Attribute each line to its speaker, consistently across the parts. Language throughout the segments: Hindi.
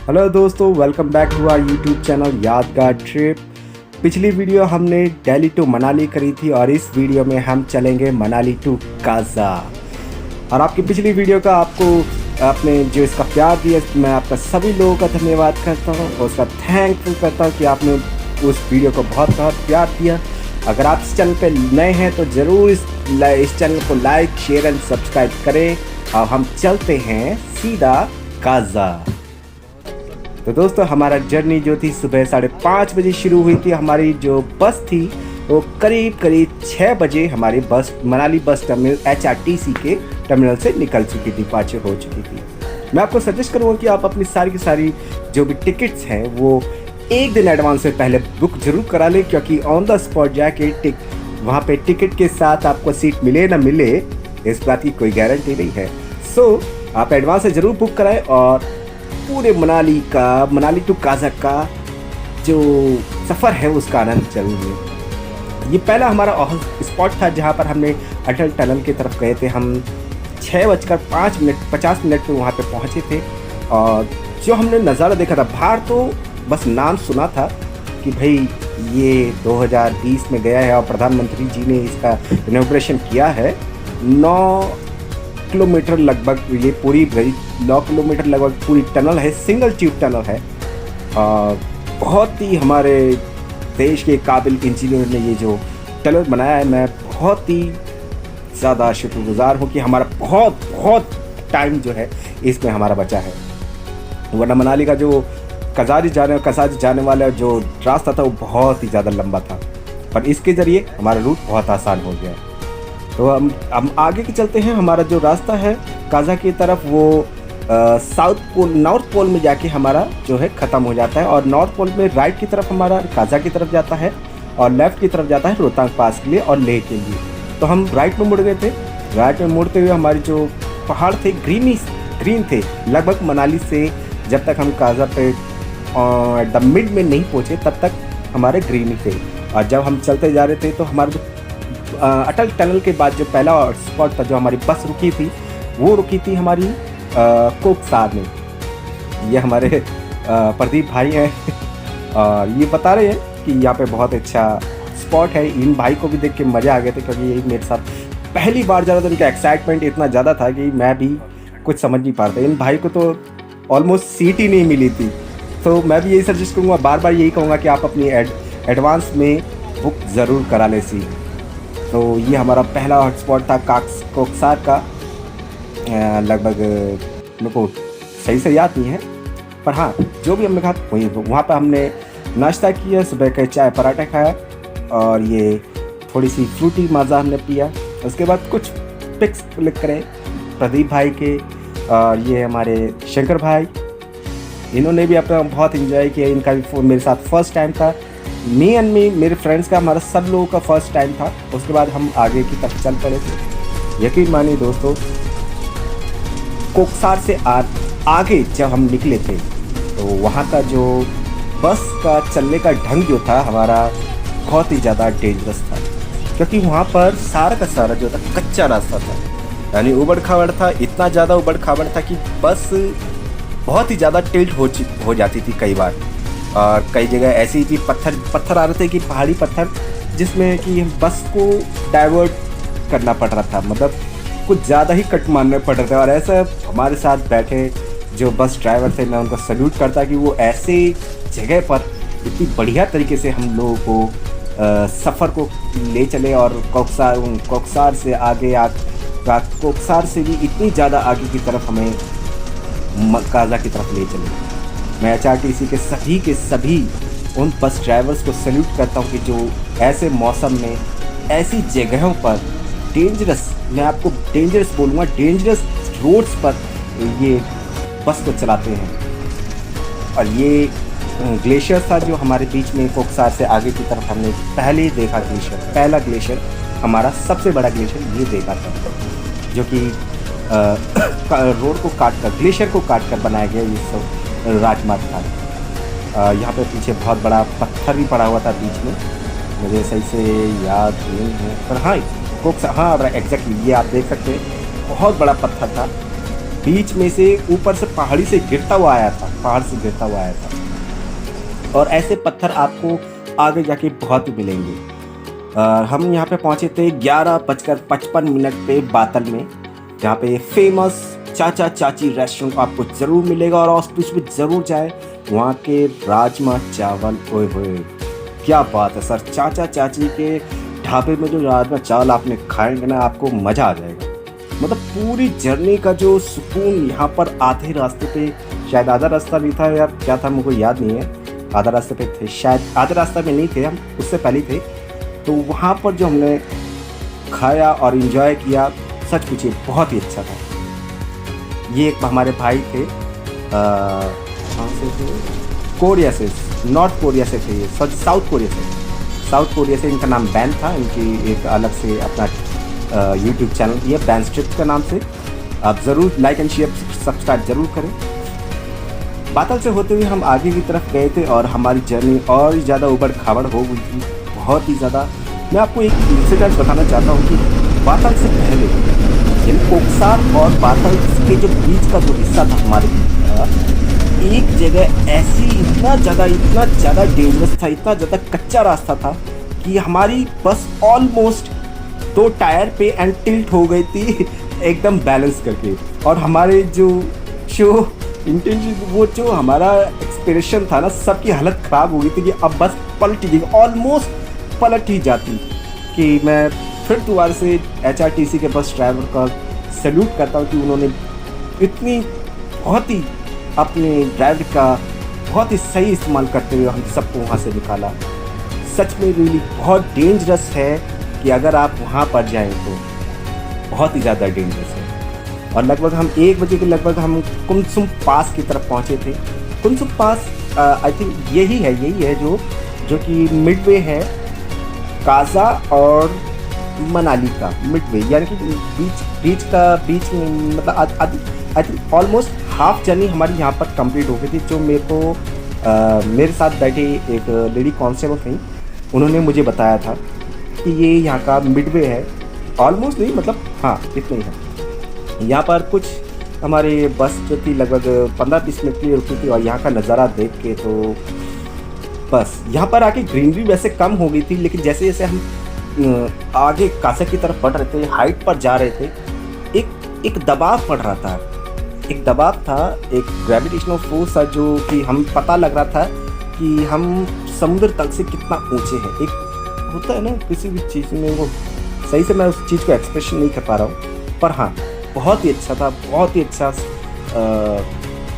Speaker 1: हेलो दोस्तों, welcome back to our YouTube channel Yaadgar trip. पिछली वीडियो हमने दिल्ली टू मनाली करी थी और इस वीडियो में हम चलेंगे मनाली टू काजा। और आपकी पिछली वीडियो का आपने जो इसका प्यार दिया, मैं आपका सभी लोगों का धन्यवाद करता हूँ और उसका थैंकफुल करता हूँ कि आपने उस वीडियो को बहुत बहुत प्यार दिया। अगर आप इस चैनल पे नए हैं तो ज़रूर इस चैनल को लाइक, शेयर एंड सब्सक्राइब करें। और हम चलते हैं सीधा काजा। तो दोस्तों, हमारा जर्नी जो थी सुबह 5:30 बजे शुरू हुई थी। हमारी जो बस थी वो करीब 6 बजे हमारी बस मनाली बस टर्मिनल HRTC के टर्मिनल से निकल चुकी थी, डिपार्चर हो चुकी थी। मैं आपको सजेस्ट करूँगा कि आप अपनी सारी की सारी जो भी टिकट्स हैं वो एक दिन एडवांस से पहले बुक जरूर करा लें, क्योंकि ऑन द स्पॉट जाके वहाँ पे टिकट के साथ आपको सीट मिले ना मिले इस बात की कोई गारंटी नहीं है। सो आप एडवांस से ज़रूर बुक कराएं और पूरे मनाली टू काजा का जो सफ़र है उसका आनंद जरूर लें। ये पहला हमारा स्पॉट था जहाँ पर हमने अटल टनल की तरफ गए थे। हम 6:50 पे वहाँ पे पहुँचे थे और जो हमने नज़ारा देखा था, बाहर तो बस नाम सुना था कि भाई ये 2020 में गया है और प्रधानमंत्री जी ने इसका इनॉग्रेशन किया है। 9 किलोमीटर लगभग ये पूरी 9 किलोमीटर लगभग पूरी टनल है, सिंगल ट्यूब टनल है। बहुत ही हमारे देश के काबिल इंजीनियर ने ये जो टनल बनाया है। मैं बहुत ही ज़्यादा शुक्रगुजार हूँ कि हमारा बहुत टाइम जो है इसमें हमारा बचा है। वरना मनाली का जो कसारी जाने वाला जो रास्ता था वो बहुत ही ज़्यादा लंबा था, पर इसके ज़रिए हमारा रूट बहुत आसान हो गया। तो हम आगे के चलते हैं। हमारा जो रास्ता है काजा की तरफ वो नॉर्थ पोल में जाके हमारा जो है ख़त्म हो जाता है और नॉर्थ पोल में राइट की तरफ हमारा काजा की तरफ जाता है और लेफ़्ट की तरफ जाता है रोहतांग पास के लिए और लेह के लिए। तो हम राइट में मुड़ गए थे। राइट में मुड़ते हुए हमारे जो पहाड़ थे ग्रीन थे। लगभग मनाली से जब तक हम काजा पे द मिड में नहीं पहुँचे तब तक हमारे ग्रीन ही थे। और जब हम चलते जा रहे थे तो हमारे जो अटल टनल के बाद जो पहला स्पॉट था जो हमारी बस रुकी थी वो रुकी थी हमारी कोकसार में। ये हमारे प्रदीप भाई हैं और ये बता रहे हैं कि यहाँ पे बहुत अच्छा स्पॉट है। इन भाई को भी देख के मज़ा आ गया था, क्योंकि ये मेरे साथ पहली बार जा रहा था। इनका एक्साइटमेंट इतना ज़्यादा था कि मैं भी कुछ समझ नहीं पा रहा था। इन भाई को तो ऑलमोस्ट सीट ही नहीं मिली थी। तो मैं भी यही सजेस्ट करूँगा, बार बार यही कहूँगा कि आप अपनी एडवांस में बुक ज़रूर करा लें सीट। तो ये हमारा पहला हॉटस्पॉट था कोकसार का। लगभग मेरे को सही से याद नहीं है, पर हाँ जो भी हमने कहा वहाँ पर हमने नाश्ता किया, सुबह का चाय पराठा खाया और ये थोड़ी सी फ्रूटी माज़ा हमने पिया। उसके बाद कुछ पिक्स क्लिक करें प्रदीप भाई के और ये हमारे शंकर भाई, इन्होंने भी अपना बहुत इन्जॉय किया। इनका भी मेरे साथ फर्स्ट टाइम था। मेरे फ्रेंड्स का, हमारा सब लोगों का फर्स्ट टाइम था। उसके बाद हम आगे की तरफ चल पड़े थे। यकीन मानिए दोस्तों, कोकसार से आगे जब हम निकले थे तो वहाँ का जो बस का चलने का ढंग जो था हमारा बहुत ही ज़्यादा डेंजरस था, क्योंकि वहाँ पर सारा का सारा जो था कच्चा रास्ता था, यानी उबड़ खाबड़ था। इतना ज़्यादा उबड़ खाबड़ था कि बस बहुत ही ज़्यादा टिल्ट हो जाती थी कई बार। और कई जगह ऐसी थी पत्थर आ रहे थे कि पहाड़ी पत्थर, जिसमें कि बस को डाइवर्ट करना पड़ रहा था। मतलब कुछ ज़्यादा ही कट मारने पड़ रहे थे। और ऐसा हमारे साथ बैठे जो बस ड्राइवर थे, मैं उनको सल्यूट करता कि वो ऐसे जगह पर इतनी बढ़िया तरीके से हम लोगों को सफ़र को ले चले। और कोकसार से आगे कोकसार से भी इतनी ज़्यादा आगे की तरफ हमें काजा की तरफ ले चले। मैं HRTC के सभी उन बस ड्राइवर्स को सल्यूट करता हूँ कि जो ऐसे मौसम में ऐसी जगहों पर मैं आपको डेंजरस बोलूँगा, डेंजरस रोड्स पर ये बस को चलाते हैं। और ये ग्लेशियर था जो हमारे बीच में कोकसार से आगे की तरफ हमने पहले ही देखा। पहला ग्लेशियर हमारा सबसे बड़ा ग्लेशियर ये देखा था, जो कि रोड को ग्लेशियर को काट कर बनाया गया ये सब राजमार्ग था। यहाँ पे पीछे बहुत बड़ा पत्थर भी पड़ा हुआ था बीच में, मुझे सही से याद नहीं है, पर हाँ एग्जैक्टली ये आप देख सकते हैं, बहुत बड़ा पत्थर था। बीच में से ऊपर से पहाड़ी से गिरता हुआ आया था, पहाड़ से गिरता हुआ आया था। और ऐसे पत्थर आपको आगे जाके बहुत मिलेंगे। हम यहाँ पे पहुँचे थे 11:55 पे बातल में, जहाँ पे फेमस चाचा चाची रेस्टोरेंट आपको ज़रूर मिलेगा और ऑस्पिस में ज़रूर जाए। वहाँ के राजमा चावल, ओए होए क्या बात है सर, चाचा चाची के ढाबे में जो राजमा चावल आपने खाएंगे ना, आपको मज़ा आ जाएगा। मतलब पूरी जर्नी का जो सुकून यहाँ पर आधे रास्ते पे, शायद आधा रास्ता भी था यार, क्या था मुझे याद नहीं है, आधा रास्ते पे थे शायद, आधा रास्ता में नहीं थे हम, उससे पहले थे। तो वहाँ पर जो हमने खाया और इन्जॉय किया, सच पूछिए बहुत ही अच्छा था। ये एक हमारे भाई थे, कहाँ से थे, कोरिया से, नॉर्थ कोरिया से थे, सॉरी साउथ कोरिया से। इनका नाम बैन था, इनकी एक अलग से अपना यूट्यूब चैनल भी है, बैन स्ट्रिप्स के नाम से। आप ज़रूर लाइक एंड शेयर सब्सक्राइब ज़रूर करें। बातल से होते हुए हम आगे की तरफ गए थे और हमारी जर्नी और ज़्यादा उबड़ खाबड़ हो गई थी, बहुत ही ज़्यादा। मैं आपको एक इंसिडेंट बताना चाहता हूँ कि बातल से पहले कोकसार और बातल के जो बीच का जो हिस्सा था हमारे, एक जगह ऐसी इतना ज़्यादा डेंजरस था, इतना ज़्यादा कच्चा रास्ता था कि हमारी बस ऑलमोस्ट 2 टायर पे एंड टिल्ट हो गई थी एकदम बैलेंस करके। और हमारे जो इंटेंशन, वो जो हमारा एक्सप्रेशन था ना, सबकी हालत ख़राब हो गई थी कि अब बस पलट ही, ऑलमोस्ट पलट ही जाती। कि मैं फिर दोबारा से HRTC के बस ड्राइवर का सैल्यूट करता हूँ कि उन्होंने इतनी बहुत ही अपने ड्राइवर का बहुत ही सही इस्तेमाल करते हुए हम सबको वहाँ से निकाला। सच में रियली बहुत डेंजरस है कि अगर आप वहाँ पर जाएं तो बहुत ही ज़्यादा डेंजरस है। और लगभग हम 1 बजे के लगभग हम कुमसुम पास की तरफ पहुँचे थे। कुमसुम पास आई थिंक यही है जो कि मिडवे है काजा और मनाली का मिडवे, यानी कि बीच में, मतलब I think almost half journey हमारी यहाँ पर कंप्लीट हो गई थी। जो मेरे साथ बैठे एक लेडी कांस्टेबल थी, उन्होंने मुझे बताया था कि ये यहाँ का मिडवे है, ऑलमोस्ट नहीं, मतलब हाँ इतना ही है। यहाँ पर कुछ हमारे बस जो थी लगभग 15-20 मिनट के लिए रुकी थी और यहाँ का नज़ारा देख के तो बस यहाँ पर आके ग्रीनरी वैसे कम हो गई थी, लेकिन जैसे जैसे हम आगे कासा की तरफ बढ़ रहे थे, हाइट पर जा रहे थे, एक दबाव पड़ रहा था, एक ग्रेविटेशनल फोर्स था जो कि हम पता लग रहा था कि हम समुद्र तल से कितना ऊंचे हैं। एक होता है ना किसी भी चीज़ में, वो सही से मैं उस चीज़ को एक्सप्रेशन नहीं कर पा रहा हूँ, पर हाँ बहुत ही अच्छा था, बहुत ही अच्छा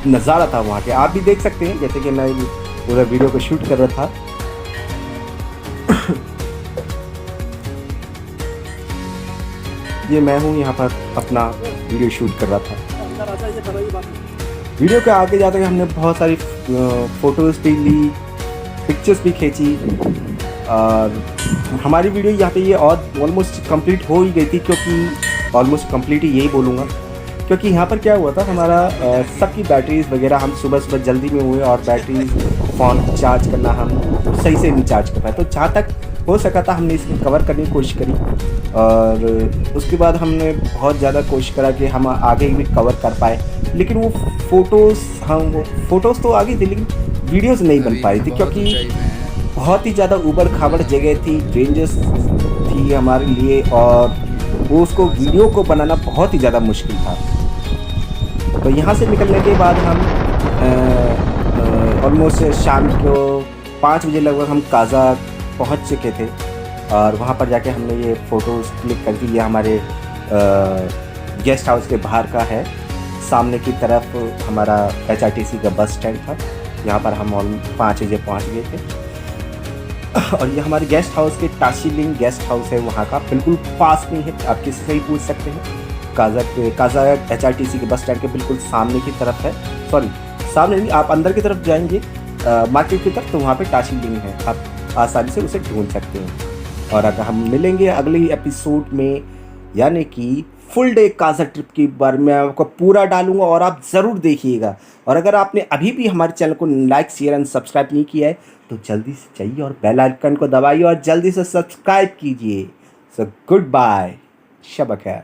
Speaker 1: नज़ारा था वहाँ के। आप भी देख सकते हैं, जैसे कि मैं पूरा वीडियो को शूट कर रहा था। ये मैं हूँ यहाँ पर अपना वीडियो शूट कर रहा था। वीडियो के आगे जाते हमने बहुत सारी फ़ोटोज़ भी ली, पिक्चर्स भी खींची और हमारी वीडियो यहाँ पे ये और ऑलमोस्ट कंप्लीट हो ही गई थी, क्योंकि ऑलमोस्ट कंप्लीट ही यही बोलूँगा, क्योंकि यहाँ पर क्या हुआ था, हमारा सबकी बैटरीज़ वगैरह हम सुबह जल्दी में हुए और बैटरी फ़ोन चार्ज करना हम सही से नहीं चार्ज कर पाए। तो जहाँ तक हो सका था हमने इसमें कवर करने की कोशिश करी और उसके बाद हमने बहुत ज़्यादा कोशिश करा कि हम आगे भी कवर कर पाए, लेकिन वो फ़ोटोज़ तो आगे थी लेकिन वीडियोज़ नहीं बन पा रही थी, क्योंकि बहुत ही ज़्यादा ऊबड़ खाबड़ जगह थी, डेंजरस थी हमारे लिए और वो उसको वीडियो को बनाना बहुत ही ज़्यादा मुश्किल था। तो यहाँ से निकलने के बाद हम ऑलमोस्ट शाम को 5 बजे लगभग हम काजा पहुँच चुके थे और वहाँ पर जाके हमने ये फ़ोटोज़ क्लिक करके, ये हमारे गेस्ट हाउस के बाहर का है, सामने की तरफ हमारा HRTC का बस स्टैंड था, यहाँ पर हम 5 बजे पहुँच गए थे। और ये हमारे गेस्ट हाउस के टाशीलिंग गेस्ट हाउस है, वहाँ का बिल्कुल पास में है, आप किसी से ही पूछ सकते हैं। काजा HRTC के बस स्टैंड के बिल्कुल सामने की तरफ है, सॉरी सामने नहीं, आप अंदर की तरफ जाएंगे मार्केट की तरफ तो वहाँ पे टाशीलिंग है, आप आसानी से उसे ढूंढ सकते हैं। और अगर हम मिलेंगे अगले एपिसोड में, यानी कि फुल डे काजा ट्रिप के बारे में आपको पूरा डालूंगा और आप ज़रूर देखिएगा। और अगर आपने अभी भी हमारे चैनल को लाइक शेयर एंड सब्सक्राइब नहीं किया है तो जल्दी से जाइए और बेल आइकन को दबाइए और जल्दी से सब्सक्राइब कीजिए। सो गुड बाय, शब खैर।